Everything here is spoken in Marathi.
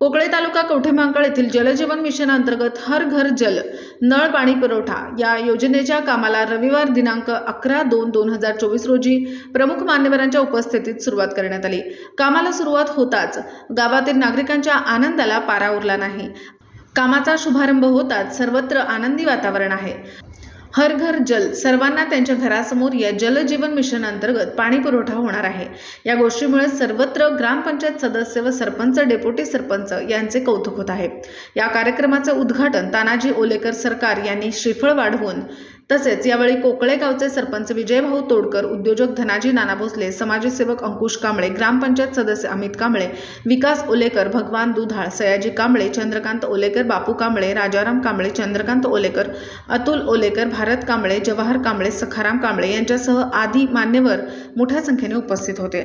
कोकळे तालुका कवठेमहांकाळ येथील जलजीवन मिशन अंतर्गत हर घर जल नळ पाणी पुरवठा या योजनेच्या कामाला रविवार दिनांक 11/2/2024 रोजी प्रमुख मान्यवरांच्या उपस्थितीत सुरुवात करण्यात आली। कामाला सुरुवात होताच गावातील नागरिकांच्या आनंदाला पारा उरला नाही। कामाचा शुभारंभ होताच सर्वत्र आनंदी वातावरण आहे। हर घर जल सर्वांना त्यांच्या घरासमोर या जलजीवन मिशन अंतर्गत पाणी पुरवठा होणार आहे। या गोष्टीमुळे सर्वत्र ग्रामपंचायत सदस्य व सरपंच, डेप्युटी सरपंच यांचे कौतुक होत आहे। या कार्यक्रमाचे उद्घाटन तानाजी ओलेकर सरकार यांनी श्रीफळ वाढवून तसेच यावेळी कोकळे गावचे सरपंच विजयभाऊ तोडकर, उद्योजक धनाजी नाना भोसले, समाजसेवक अंकुश कांबळे, ग्रामपंचायत सदस्य अमित कांबळे, विकास ओलेकर, भगवान दुधाळ, सयाजी कांबळे, चंद्रकांत ओलेकर, बापू कांबळे, राजाराम कांबळे, चंद्रकांत ओलेकर, अतुल ओलेकर, भारत कांबळे, जवाहर कांबळे, सखाराम कांबळे यांच्यासह आदी मान्यवर मोठ्या संख्येने उपस्थित होते।